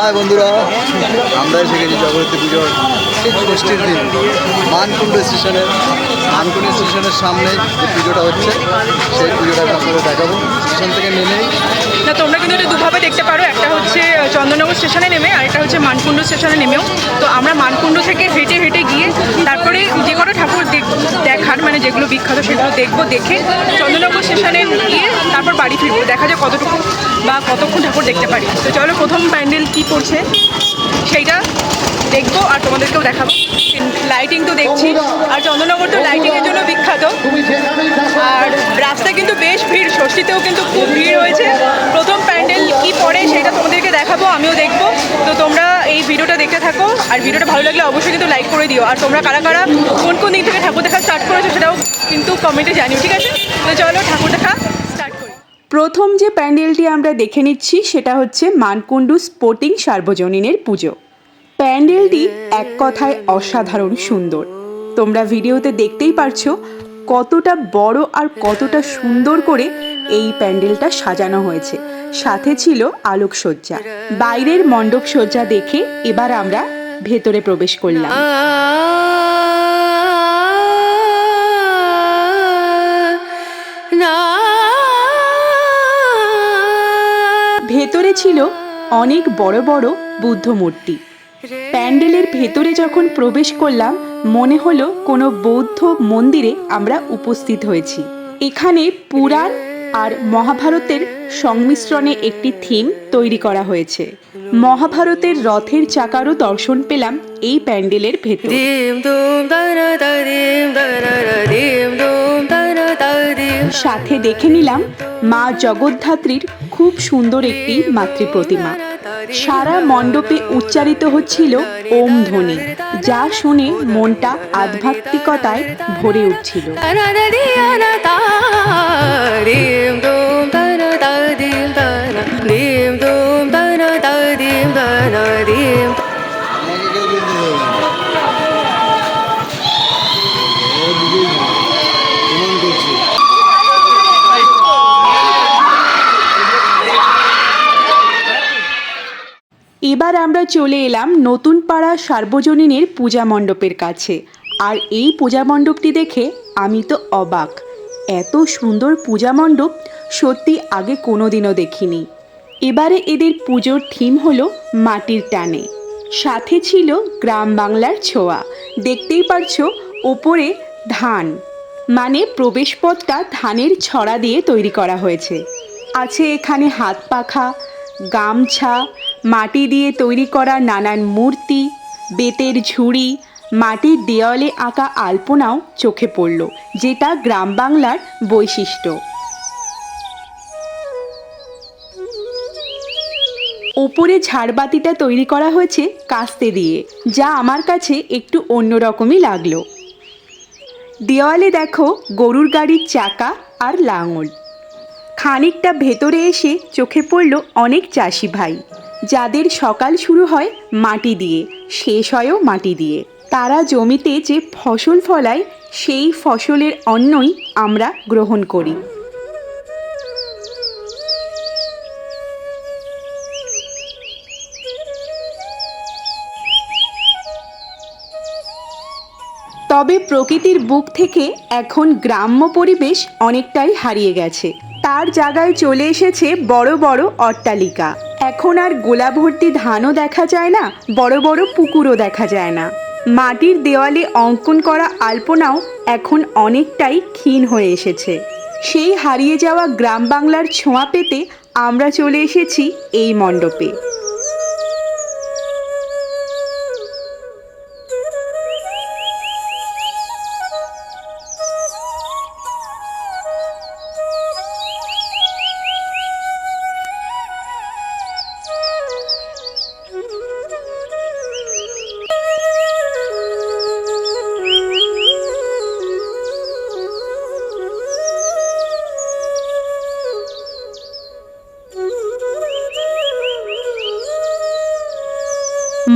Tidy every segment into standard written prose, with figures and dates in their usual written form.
High বন্ধুরা, আমরা এসে গেছি জগদ্ধাত্রী পুজোর ঠিক ষষ্ঠীর দিন মানকুণ্ড স্টেশনের সামনে যে পুজোটা হচ্ছে সেই পুজোটা আপনাদের দেখাবো। স্টেশন থেকে নেমেই না, তোমরা কিন্তু এটা দুভাবে দেখতে পারো, একটা হচ্ছে চন্দননগর স্টেশনে নেমে আর একটা হচ্ছে মানকুণ্ড স্টেশনে নেমেও। তো আমরা মানকুণ্ড থেকে হেঁটে হেঁটে গিয়ে তারপরে যে কোনো ঠাকুর দেখার মানে যেগুলো বিখ্যাত সেগুলো দেখবো, দেখে চন্দননগর স্টেশনে গিয়ে তারপর বাড়ি ফিরবো, দেখা যায় কতটুকু বা কতক্ষণ ঠাকুর দেখতে পারি। তো চলো প্রথম প্যান্ডেল কী করছে সেইটা দেখবো আর তোমাদেরকেও দেখাবো। লাইটিং তো দেখছি, আর চন্দননগর তো লাইটিংয়ের জন্য বিখ্যাত। আর রাস্তায় কিন্তু বেশ ভিড়, ষষ্ঠীতেও কিন্তু খুব ভিড় হয়েছে। প্রথম প্যান্ডেল কি পড়ে সেটা তোমাদেরকে দেখাবো, আমিও দেখবো। তো তোমরা এই ভিডিওটা দেখতে থাকো, আর ভিডিওটা ভালো লাগলে অবশ্যই কিন্তু লাইক করে দিও। আর তোমরা কারা কারা কোন কোন দিক থেকে ঠাকুর দেখা স্টার্ট করেছো সেটাও কিন্তু কমেন্টে জানিও, ঠিক আছে? তো চলো ঠাকুর দেখা স্টার্ট করি। প্রথম যে প্যান্ডেলটি আমরা দেখে নিচ্ছি সেটা হচ্ছে মানকুণ্ডু স্পোর্টিং সার্বজনীনের পুজো। প্যান্ডেলটি এক কথায় অসাধারণ সুন্দর। তোমরা ভিডিওতে দেখতেই পারছো কতটা বড় আর কতটা সুন্দর করে এই প্যান্ডেলটা সাজানো হয়েছে। সাথে ছিল আলোকসজ্জা। বাইরের মণ্ডপ সজ্জা দেখে এবার আমরা ভেতরে প্রবেশ করলাম। ভেতরে ছিল অনেক বড় বড় বুদ্ধ মূর্তি। প্যান্ডেলের ভেতরে যখন প্রবেশ করলাম মনে হলো কোনো বৌদ্ধ মন্দিরে আমরা উপস্থিত হয়েছি। এখানে পুরাণ আর মহাভারতের সংমিশ্রণে একটি থিম তৈরি করা হয়েছে। মহাভারতের রথের চাকারও দর্শন পেলাম এই প্যান্ডেলের ভেতর। সাথে দেখে নিলাম মা জগদ্ধাত্রীর খুব সুন্দর একটি মাতৃ প্রতিমা। সারা মণ্ডপে উচ্চারিত হচ্ছিল ওম ধ্বনি, যা শুনে মনটা আধ্যাত্মিকতায় ভরে উঠছিল। এবার আমরা চলে এলাম নতুন পাড়া সার্বজনীনের পূজা মণ্ডপের কাছে। আর এই পূজা মণ্ডপটি দেখে আমি তো অবাক। এত সুন্দর পূজা মণ্ডপ সত্যি আগে কোনোদিনও দেখিনি। এবারে এদের পুজোর থিম হলো মাটির টানে, সাথে ছিল গ্রাম বাংলার ছোঁয়া। দেখতেই পারছো ওপরে ধান, মানে প্রবেশপথটা ধানের ছড়া দিয়ে তৈরি করা হয়েছে। আছে এখানে হাত পাখা, গামছা, মাটি দিয়ে তৈরি করা নানান মূর্তি, বেতের ঝুড়ি, মাটির দেওয়ালে আঁকা আলপনাও চোখে পড়ল, যেটা গ্রাম বাংলার বৈশিষ্ট্য। ওপরে ঝাড়বাতিটা তৈরি করা হয়েছে কাস্তে দিয়ে, যা আমার কাছে একটু অন্যরকমই লাগলো। দেওয়ালে দেখো গরুর গাড়ির চাকা আর লাঙল। খানিকটা ভেতরে এসে চোখে পড়ল অনেক চাষি ভাই, যাদের সকাল শুরু হয় মাটি দিয়ে, শেষ হয়ও মাটি দিয়ে। তারা জমিতে যে ফসল ফলায় সেই ফসলের অন্নই আমরা গ্রহণ করি। তবে প্রকৃতির বুক থেকে এখন গ্রাম্য পরিবেশ অনেকটাই হারিয়ে গেছে। তার জায়গায় চলে এসেছে বড় বড় অট্টালিকা। এখন আর গোলা ভর্তি ধানও দেখা যায় না, বড় বড় পুকুরও দেখা যায় না। মাটির দেওয়ালে অঙ্কন করা আলপনাও এখন অনেকটাই ক্ষীণ হয়ে এসেছে। সেই হারিয়ে যাওয়া গ্রাম বাংলার ছোঁয়া পেতে আমরা চলে এসেছি এই মণ্ডপে।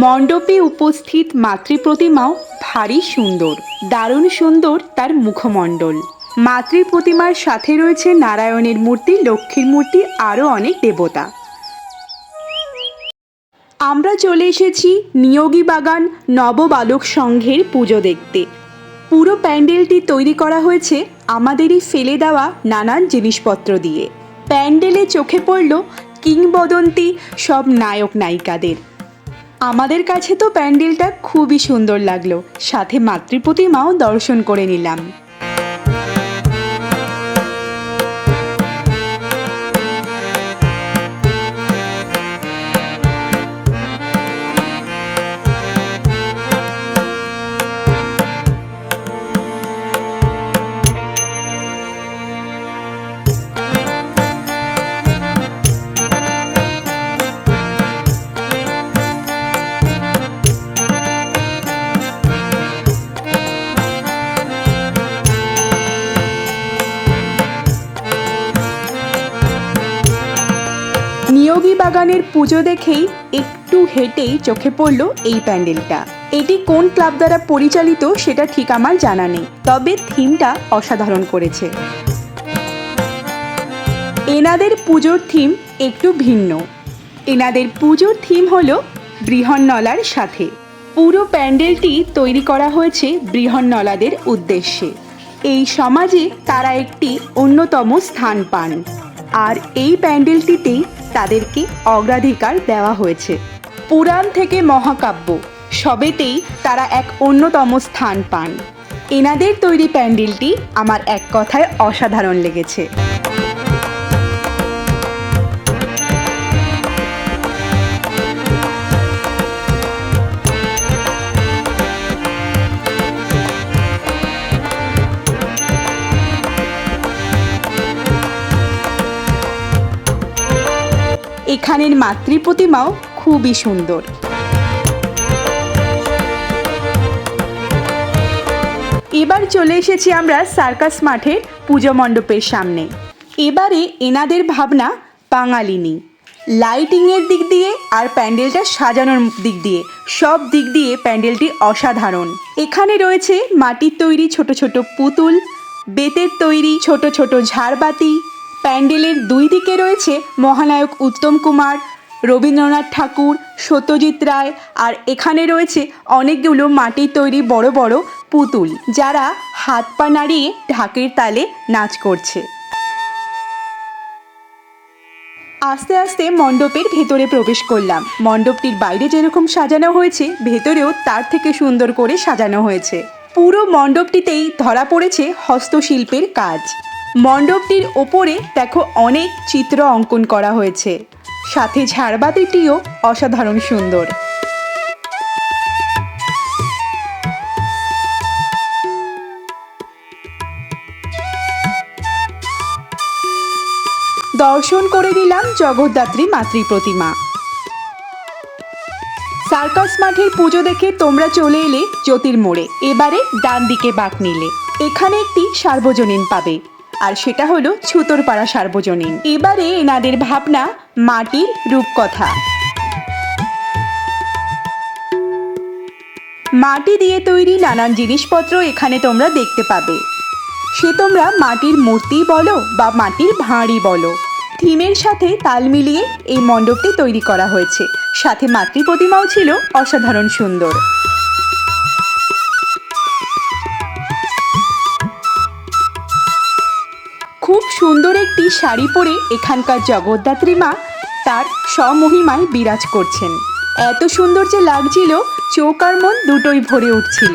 মণ্ডপে উপস্থিত মাতৃপ্রতিমাও ভারী সুন্দর, দারুণ সুন্দর তার মুখমণ্ডল। মাতৃপ্রতিমার সাথে রয়েছে নারায়ণের মূর্তি, লক্ষ্মীর মূর্তি, আরও অনেক দেবতা। আমরা চলে এসেছি নিয়োগী বাগান নববালক সংঘের পুজো দেখতে। পুরো প্যান্ডেলটি তৈরি করা হয়েছে আমাদেরই ফেলে দেওয়া নানান জিনিসপত্র দিয়ে। প্যান্ডেলে চোখে পড়ল কিংবদন্তি সব নায়ক নায়িকাদের। আমাদের কাছে তো প্যান্ডেলটা খুবই সুন্দর লাগলো, সাথে মাতৃপ্রতিমাও দর্শন করে নিলাম। নিয়োগী বাগানের পুজো দেখেই একটু হেঁটেই চোখে পড়ল এই প্যান্ডেলটা। এটি কোন ক্লাব দ্বারা পরিচালিত সেটা ঠিক আমার জানা নেই, তবে থিমটা অসাধারণ করেছে। এনাদের পুজোর থিম একটু ভিন্ন। এনাদের পুজোর থিম হলো বৃহন্নলার সাথে। পুরো প্যান্ডেলটি তৈরি করা হয়েছে বৃহন্নলাদের উদ্দেশ্যে। এই সমাজে তারা একটি অন্যতম স্থান পান, আর এই প্যান্ডেলটিতেই তাদেরকে অগ্রাধিকার দেওয়া হয়েছে। পুরাণ থেকে মহাকাব্য সবেতেই তারা এক অন্যতম স্থান পান। এনাদের তৈরি প্যান্ডেলটি আমার এক কথায় অসাধারণ লেগেছে। এখানের মাতৃপ্রতিমাও খুবই সুন্দর। এবার চলে এসেছি আমরা সার্কাস মাঠের পুজো মণ্ডপের সামনে। এবারে এনাদের ভাবনা বাঙালিনী। লাইটিংয়ের দিক দিয়ে আর প্যান্ডেলটা সাজানোর দিক দিয়ে, সব দিক দিয়ে প্যান্ডেলটি অসাধারণ। এখানে রয়েছে মাটির তৈরি ছোট ছোট পুতুল, বেতের তৈরি ছোট ছোট ঝাড়বাতি। প্যান্ডেলের দুই দিকে রয়েছে মহানায়ক উত্তম কুমার, রবীন্দ্রনাথ ঠাকুর, সত্যজিৎ রায়, আর এখানে রয়েছে অনেকগুলো মাটির তৈরি বড় বড় পুতুল, যারা হাত পা নাড়িয়ে ঢাকের তালে নাচ করছে। আস্তে আস্তে মণ্ডপের ভেতরে প্রবেশ করলাম। মণ্ডপটির বাইরে যেরকম সাজানো হয়েছে, ভেতরেও তার থেকে সুন্দর করে সাজানো হয়েছে। পুরো মণ্ডপটিতেই ধরা পড়েছে হস্তশিল্পের কাজ। মণ্ডপটির ওপরে দেখো অনেক চিত্র অঙ্কন করা হয়েছে, সাথে ঝাড়বাতিটিও অসাধারণ সুন্দর। দর্শন করে নিলাম জগদ্ধাত্রী মাতৃপ্রতিমা। সার্কাস মাঠের পুজো দেখে তোমরা চলে এলে জ্যোতির মোড়ে। এবারে ডান দিকে বাঁক নিলে এখানে একটি সার্বজনীন পাবে, আর সেটা হলো ছুতোরপাড়া সার্বজনীন। এবারে এনাদের ভাবনা মাটির রূপকথা। মাটি দিয়ে তৈরি নানান জিনিসপত্র এখানে তোমরা দেখতে পাবে। সে তোমরা মাটির মূর্তি বলো বা মাটির ভাঁড়ি বলো, থিমের সাথে তাল মিলিয়ে এই মণ্ডপটি তৈরি করা হয়েছে। সাথে মাতৃপ্রতিমাও ছিল অসাধারণ সুন্দর। খুব সুন্দর একটি শাড়ি পরে এখানকার জগদ্ধাত্রী মা তার স্বমহিমায় বিরাজ করছেন। এত সুন্দর যে লাগছিল, চোখ আর মন দুটোই ভরে উঠছিল।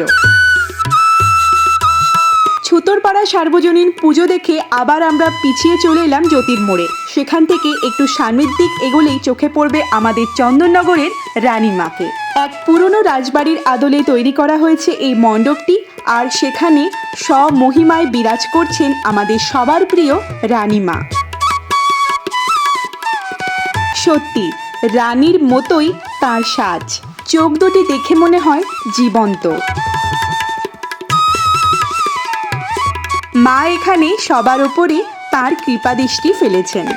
ছুতরপাড়া সার্বজনীন পুজো দেখে আবার আমরা পিছিয়ে চলে এলাম জ্যোতির মোড়ে। সেখান থেকে একটু সামনের দিক এগোলেই চোখে পড়বে আমাদের চন্দননগরের রানীমাকে। এক পুরনো রাজবাড়ির আদলে তৈরি করা হয়েছে এই মণ্ডপটি, আর সেখানে স্বমহিমায় বিরাজ করছেন আমাদের সবার প্রিয় রানীমা। সত্যি রানীর মতোই তার সাজ, চোখ দুটি দেখে মনে হয় জীবন্ত। মা এখানে সবার ওপরে তার কৃপাদৃষ্টি ফেলেছেন।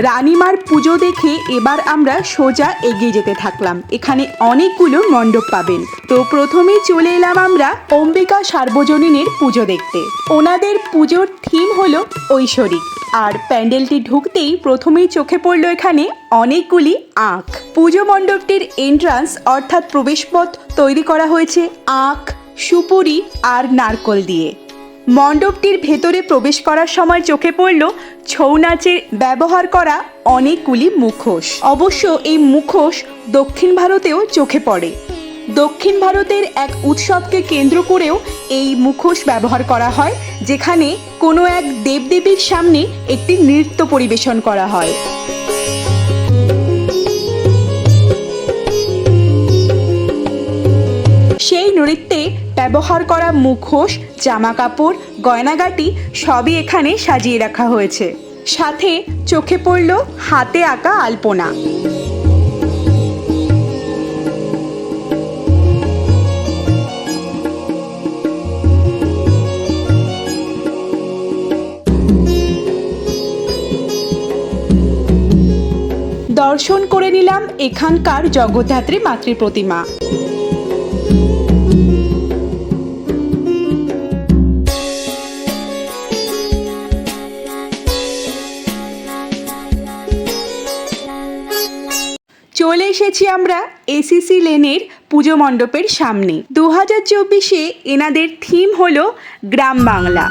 রানীমার পুজো দেখে এবার আমরা সোজা এগিয়ে যেতে থাকলাম। এখানে অনেকগুলো মণ্ডপ পাবেন। তো প্রথমেই চলে এলাম আমরা অম্বিকা সার্বজনীনের পুজো দেখতে। ওনাদের পুজোর থিম হলো ঐশ্বরিক, আর প্যান্ডেলটি ঢুকতেই প্রথমেই চোখে পড়লো এখানে অনেকগুলি আখ। পুজো মণ্ডপটির এন্ট্রান্স অর্থাৎ প্রবেশপথ তৈরি করা হয়েছে আখ, সুপুরি আর নারকল দিয়ে। মণ্ডপটির ভেতরে প্রবেশ করার সময় চোখে পড়ল ছৌ নাচের ব্যবহার করা অনেকগুলি মুখোশ। অবশ্য এই মুখোশ দক্ষিণ ভারতেও চোখে পড়ে। দক্ষিণ ভারতের এক উৎসবকে কেন্দ্র করেও এই মুখোশ ব্যবহার করা হয়, যেখানে কোনো এক দেবদেবীর সামনে একটি নৃত্য পরিবেশন করা হয়। সেই নৃত্যে ব্যবহার করা মুখোশ, জামা কাপড়, গয়নাগাটি সবই এখানে সাজিয়ে রাখা হয়েছে। সাথে চোখে পড়ল হাতে আঁকা আলপনা। দর্শন করে নিলাম এখানকার জগদ্ধাত্রী মাতৃ প্রতিমা। চলে এসেছি আমরা এসিসি লেনের পুজো মণ্ডপের সামনে। 2024-এ এনাদের থিম হলো গ্রাম বাংলা।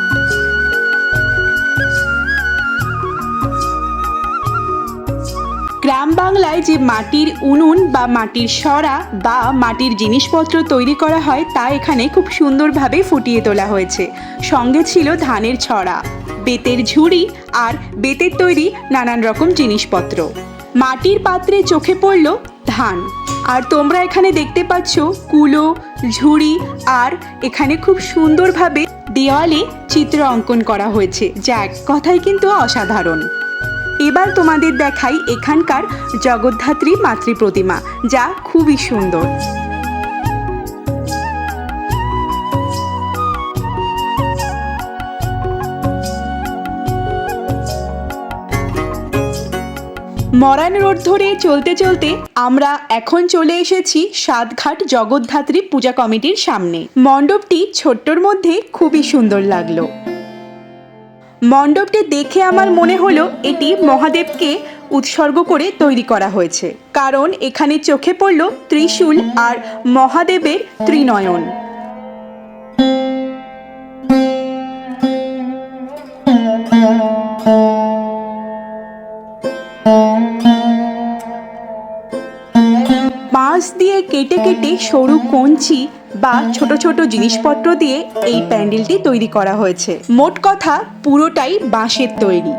গ্রাম বাংলায় যে মাটির উনুন বা মাটির সরা বা মাটির জিনিসপত্র তৈরি করা হয় তা এখানে খুব সুন্দরভাবে ফুটিয়ে তোলা হয়েছে। সঙ্গে ছিল ধানের ছড়া, বেতের ঝুড়ি আর বেতের তৈরি নানান রকম জিনিসপত্র। মাটির পাত্রে চোখে পড়ল ধান, আর তোমরা এখানে দেখতে পাচ্ছ কুলো, ঝুড়ি, আর এখানে খুব সুন্দরভাবে দেওয়ালে চিত্র অঙ্কন করা হয়েছে, যা এক কথায় কিন্তু অসাধারণ। এবার তোমাদের দেখাই এখানকার জগদ্ধাত্রী মাতৃ প্রতিমা, যা খুবই সুন্দর। মরান রোড ধরে চলতে চলতে আমরা এখন চলে এসেছি সাতঘাট জগদ্ধাত্রী পূজা কমিটির সামনে। মণ্ডপটি ছোট্টর মধ্যে খুবই সুন্দর লাগলো। মণ্ডপটি দেখে আমার মনে হলো এটি মহাদেবকে উৎসর্গ করে তৈরি করা হয়েছে, কারণ এখানে চোখে পড়ল ত্রিশূল আর মহাদেবের ত্রিনয়ন। বাঁশ দিয়ে কেটে কেটে সরু কঞ্চি বা ছোট ছোট জিনিসপত্র দিয়ে এই প্যান্ডেলটি তৈরি করা হয়েছে। মোট কথা পুরোটাই বাঁশের তৈরি।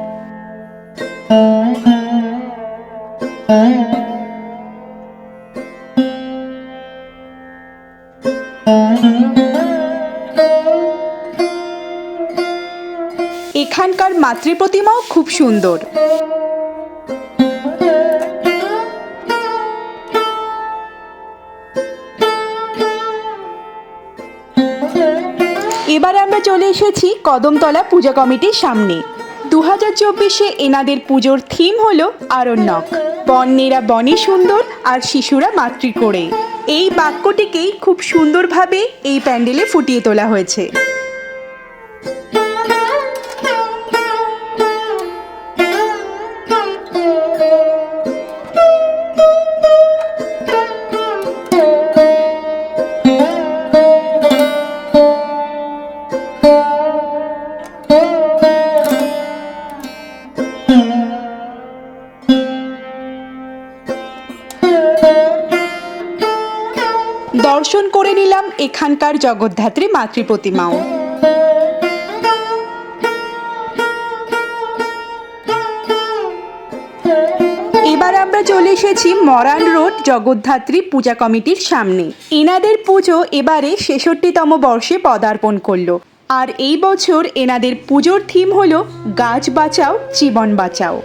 এখানকার মাতৃ প্রতিমাও খুব সুন্দর। এবার আমরা চলে এসেছি কদমতলা পূজা কমিটির সামনে। 2024-এ এনাদের পুজোর থিম হলো আরণ্যক। বন্যেরা বনে সুন্দর আর শিশুরা মাতৃ করে। এই বাক্যটিকেই খুব সুন্দরভাবে এই প্যান্ডেলে ফুটিয়ে তোলা হয়েছে। এখানকার জগদ্ধাত্রী মাতৃ প্রতিমাও। এবার আমরা চলে এসেছি মরান রোড জগদ্ধাত্রী পূজা কমিটির সামনে। এনাদের পুজো এবারে ৬৬তম বর্ষে পদার্পণ করলো। আর এই বছর এনাদের পুজোর থিম হলো গাছ বাঁচাও জীবন বাঁচাও।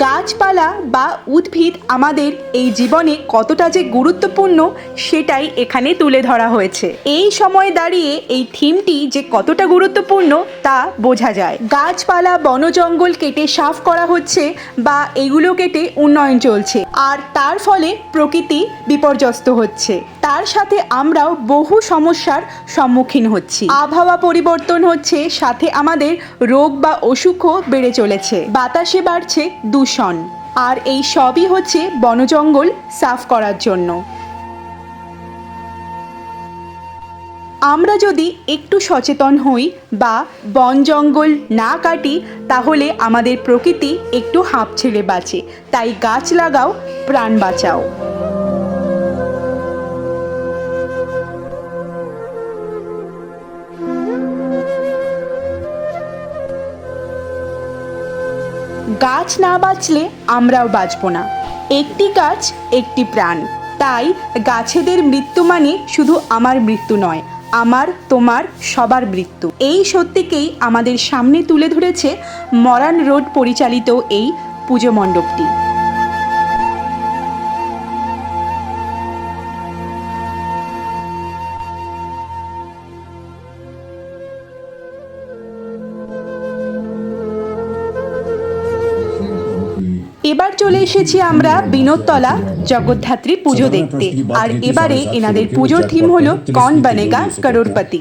গাছপালা বা উদ্ভিদ আমাদের এই জীবনে কতটা যে গুরুত্বপূর্ণ সেটাই এখানে তুলে ধরা হয়েছে। এই সময় দাঁড়িয়ে এই থিমটি যে কতটা গুরুত্বপূর্ণ তা বোঝা যায়। গাছপালা বন জঙ্গল কেটে সাফ করা হচ্ছে বা এগুলো কেটে উন্নয়ন চলছে, আর তার ফলে প্রকৃতি বিপর্যস্ত হচ্ছে। তার সাথে আমরাও বহু সমস্যার সম্মুখীন হচ্ছি। আবহাওয়া পরিবর্তন হচ্ছে, সাথে আমাদের রোগ বা অসুখও বেড়ে চলেছে। বাতাসে বাড়ছে দূষণ, আর এই সবই হচ্ছে বনজঙ্গল সাফ করার জন্য। আমরা যদি একটু সচেতন হই বা বন জঙ্গল না কাটি, তাহলে আমাদের প্রকৃতি একটু হাঁপ ছেড়ে বাঁচে। তাই গাছ লাগাও, প্রাণ বাঁচাও। গাছ না বাঁচলে আমরাও বাঁচব না। একটি গাছ একটি প্রাণ। তাই গাছেদের মৃত্যু মানে শুধু আমার মৃত্যু নয়, আমার তোমার সবার মৃত্যু। এই সত্যিকেই আমাদের সামনে তুলে ধরেছে মরান রোড পরিচালিত এই পুজো মণ্ডপটি। এবার চলে এসেছি আমরা বিনোদতলা জগদ্ধাত্রী পুজো দেখতে। আর এবারে এনাদের পুজোর থিম হলো কন বনেগা করোড়পতি।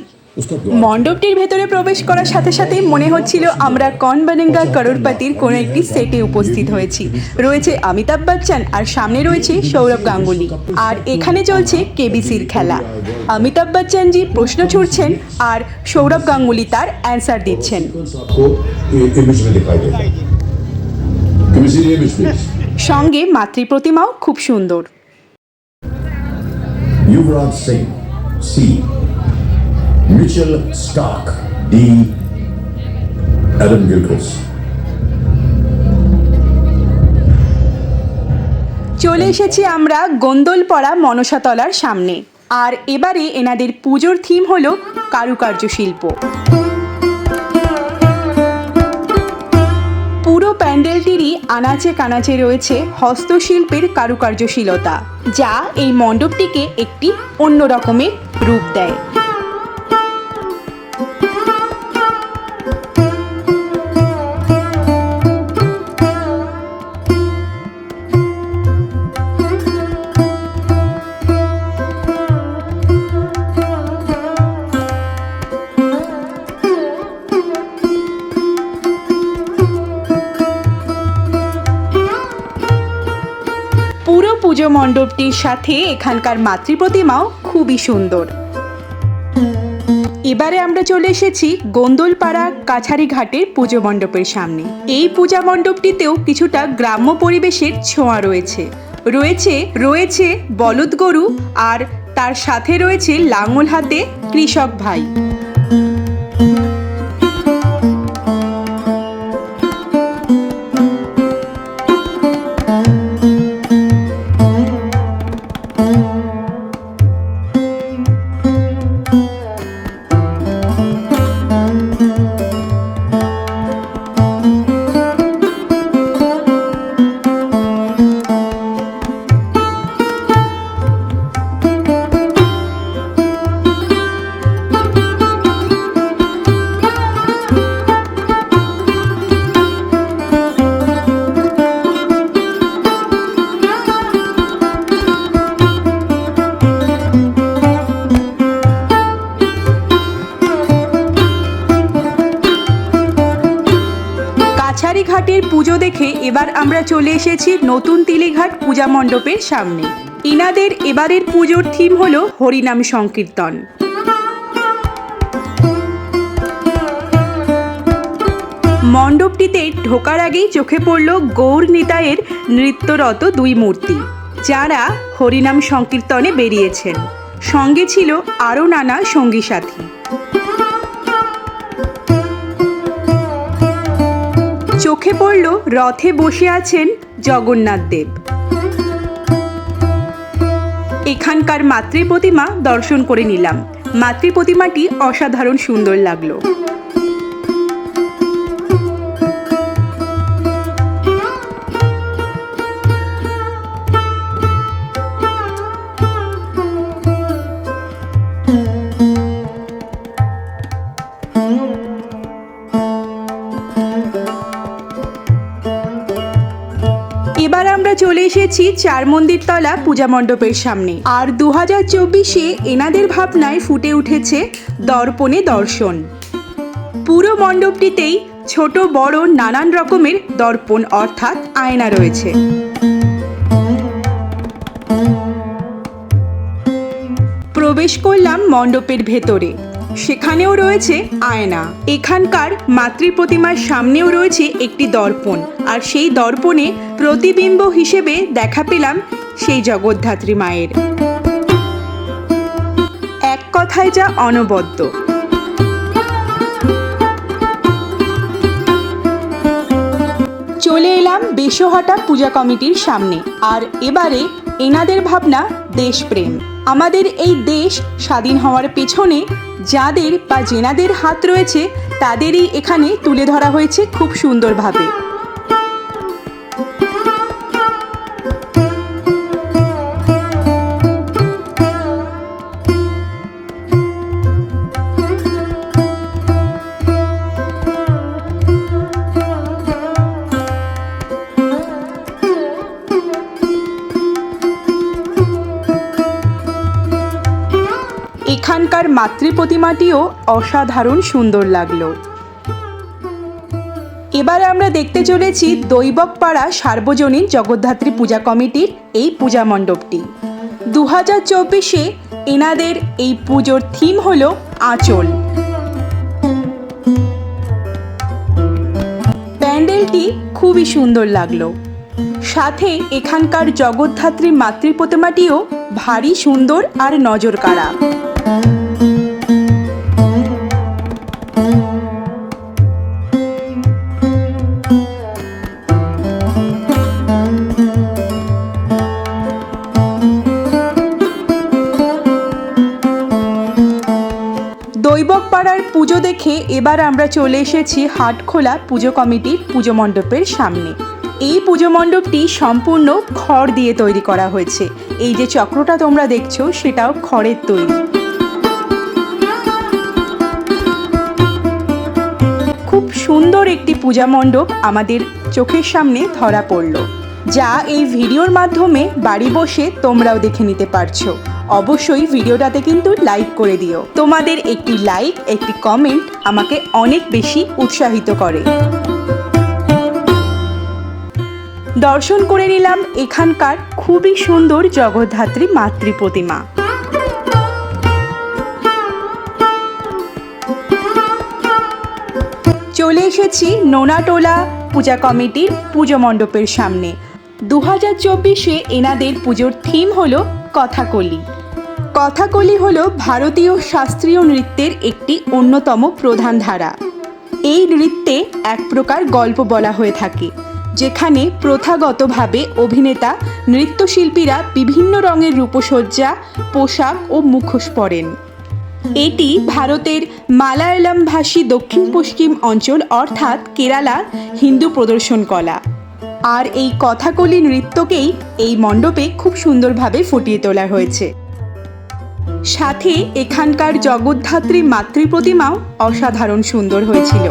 মণ্ডপটির ভেতরে প্রবেশ করার সাথে সাথে মনে হচ্ছিল আমরা কন বনেগা করোড়পতির কোনো একটি সেটে উপস্থিত হয়েছি। রয়েছে অমিতাভ বচ্চন আর সামনে রয়েছে সৌরভ গাঙ্গুলি, আর এখানে চলছে কেবিসির খেলা। অমিতাভ বচ্চনজি প্রশ্ন ছুড়ছেন আর সৌরভ গাঙ্গুলি তার অ্যান্সার দিচ্ছেন। সঙ্গে মাতৃ প্রতিমাও খুব সুন্দর। Yuvraj Singh, C. Mitchell Stark, D. Adam Gilchrist. চলে এসেছি আমরা গোন্দলপাড়া মনসাতলার সামনে। আর এবারে এনাদের পুজোর থিম হলো কারুকার্য শিল্প। পুরো প্যান্ডেলটিরই আনাচে কানাচে রয়েছে হস্তশিল্পের কারুকার্যশীলতা, যা এই মণ্ডপটিকে একটি অন্য রকমের রূপ দেয়। পুজো মণ্ডপটির সাথে এখানকার মাতৃ প্রতিমাও খুবই সুন্দর। এবারে আমরা চলে এসেছি গোন্দলপাড়া কাছারি ঘাটের পুজো মণ্ডপের সামনে। এই পূজা মণ্ডপটিতেও কিছুটা গ্রাম্য পরিবেশের ছোঁয়া রয়েছে। রয়েছে বলদ গরু, আর তার সাথে রয়েছে লাঙল হাতে কৃষক ভাই। ঘাটের পুজো দেখে এবার আমরা চলে এসেছি নতুন তিলিঘাট পূজা মণ্ডপের সামনে। ইনাদের এবারের পুজোর থিম হলো হরিনাম সংকীর্তন। মণ্ডপটিতে ঢোকার আগেই চোখে পড়ল গৌর নিতাইয়ের নৃত্যরত দুই মূর্তি। যারা হরিনাম সংকীর্তনে বেরিয়েছেন। সঙ্গে ছিল আরও নানা সঙ্গী সাথী। চোখে পড়ল রথে বসে আছেন জগন্নাথ দেব। এখানকার মাতৃ প্রতিমা দর্শন করে নিলাম। মাতৃ প্রতিমাটি অসাধারণ সুন্দর লাগলো। এবার আমরা চলে এসেছি চার মন্দির তলা পূজা মণ্ডপের সামনে। আর 2024-এ এনাদের ভাবনায় ফুটে উঠেছে দর্পণে দর্শন। পুরো মণ্ডপটিতেই ছোট বড় নানান রকমের দর্পণ অর্থাৎ আয়না রয়েছে। প্রবেশ করলাম মণ্ডপের ভেতরে, সেখানেও রয়েছে আয়না। এখানকার মাতৃ প্রতিমার সামনেও রয়েছে একটি দর্পণ, আর সেই দর্পণে প্রতিবিম্ব হিসেবে দেখা পেলাম সেই জগদ্ধাত্রী মায়ের। এক কথায় যা অনবদ্য। চলে এলাম বেশহাটা পূজা কমিটির সামনে। আর এবারে এনাদের ভাবনা দেশপ্রেম। আমাদের এই দেশ স্বাধীন হওয়ার পেছনে যাদের বা যেনাদের হাত রয়েছে তাদেরই এখানে তুলে ধরা হয়েছে খুব সুন্দরভাবে। এখানকার মাতৃ প্রতিমাটিও অসাধারণ সুন্দর লাগলো। এবার আমরা দেখতে চলেছি দৈবকপাড়া সার্বজনীন জগদ্ধাত্রী পূজা কমিটির এই পূজা মণ্ডপটি। 2024-এ এনাদের এই পুজোর থিম হলো আঁচল। প্যান্ডেলটি খুবই সুন্দর লাগলো। সাথে এখানকার জগদ্ধাত্রী মাতৃ প্রতিমাটিও ভারী সুন্দর আর নজর কাড়া। দৈবকপাড়ার পুজো দেখে এবার আমরা চলে এসেছি হাটখোলা পুজো কমিটির পুজো মণ্ডপের সামনে। এই পুজো মণ্ডপটি সম্পূর্ণ খড় দিয়ে তৈরি করা হয়েছে। এই যে চক্রটা তোমরা দেখছো সেটাও খড়ের তৈরি। খুব সুন্দর একটি পূজা মণ্ডপ আমাদের চোখের সামনে ধরা পড়ল, যা এই ভিডিওর মাধ্যমে বাড়ি বসে তোমরাও দেখে নিতে পারছো। অবশ্যই ভিডিওটাতে কিন্তু লাইক করে দিও। তোমাদের একটি লাইক, একটি কমেন্ট আমাকে অনেক বেশি উৎসাহিত করে। দর্শন করে নিলাম এখানকার খুবই সুন্দর জগদ্ধাত্রী মাতৃ প্রতিমা। চলে এসেছি নোনাটোলা পূজা কমিটির পুজো মণ্ডপের সামনে। 2024-এ এনাদের পুজোর থিম হলো কথাকলি। কথাকলি হলো ভারতীয় শাস্ত্রীয় নৃত্যের একটি অন্যতম প্রধান ধারা। এই নৃত্যে এক প্রকার গল্প বলা হয়ে থাকে, যেখানে প্রথাগতভাবে অভিনেতা নৃত্যশিল্পীরা বিভিন্ন রঙের রূপসজ্জা, পোশাক ও মুখোশ পরেন। এটি ভারতের মালায়ালাম ভাষী দক্ষিণ পশ্চিম অঞ্চল অর্থাৎ কেরালার হিন্দু প্রদর্শন কলা। আর এই কথাকলি নৃত্যকেই এই মণ্ডপে খুব সুন্দরভাবে ফুটিয়ে তোলা হয়েছে। সাথে এখানকার জগদ্ধাত্রী মাতৃ প্রতিমাও অসাধারণ সুন্দর হয়েছিল।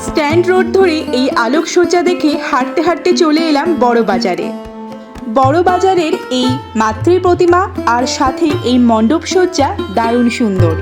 স্ট্যান্ড রোড ধরে এই আলোকসজ্জা দেখে হাঁটতে হাঁটতে চলে এলাম বড় বাজারে। বড় বাজারের এই মাতৃ প্রতিমা আর সাথে এই মণ্ডপ সজ্জা দারুণ সুন্দর।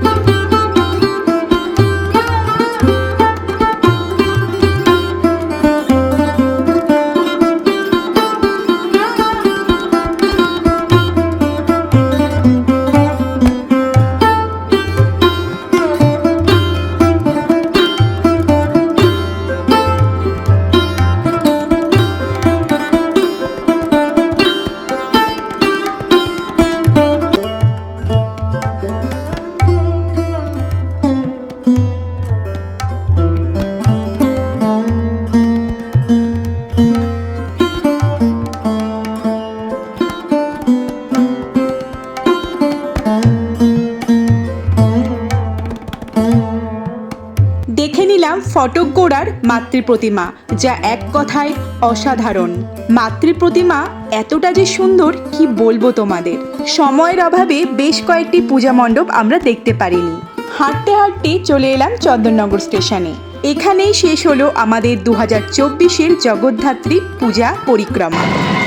এলাম ফটক গোড়ার মাতৃ প্রতিমা, যা এক কথায় অসাধারণ। মাতৃ প্রতিমা এতটা যে সুন্দর কি বলবো তোমাদের। সময়ের অভাবে বেশ কয়েকটি পূজা মণ্ডপ আমরা দেখতে পারিনি। হাঁটতে হাঁটতে চলে এলাম চন্দননগর স্টেশনে। এখানেই শেষ হলো আমাদের 2024-এর জগদ্ধাত্রী পূজা পরিক্রমা।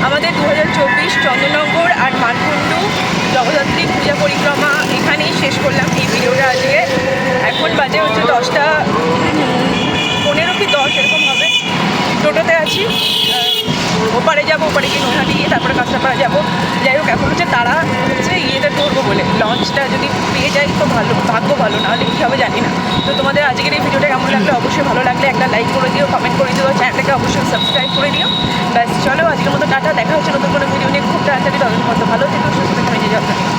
আমাদের 2024 চন্দননগর আর মানকুণ্ডু জগদ্ধাত্রী পূজা পরিক্রমা এখানেই শেষ করলাম এই ভিডিওটা আজকে। এখন বাজে হচ্ছে 10টা 15 কি 10 এরকম হবে। টোটোতে আছি, ওপারে যাবো, ওপারে গিয়ে নৈহাটি গিয়ে তারপরে কাঁচরাপাড়া যাবো। যাই হোক, এখন হচ্ছে তারা হচ্ছে ইয়েতে করবো বলে, লঞ্চটা যদি পেয়ে যাই তো ভালো, ভাগ্য ভালো, নাহলে কী হবে জানি না। তো তোমাদের আজকের এই ভিডিওটা কেমন লাগলে অবশ্যই ভালো লাগলে একটা লাইক করে দিও, কমেন্ট করে দিও, চ্যানেলটাকে অবশ্যই সাবস্ক্রাইব করে দিও। ব্যাস চলো, আজকের মতো টাটা, দেখা হচ্ছে নতুন কোনো ভিডিও নিয়ে খুব তাড়াতাড়ি। তখন মতো ভালো থেকো, সুস্থ থেকো, নিজে যত্ন নিও।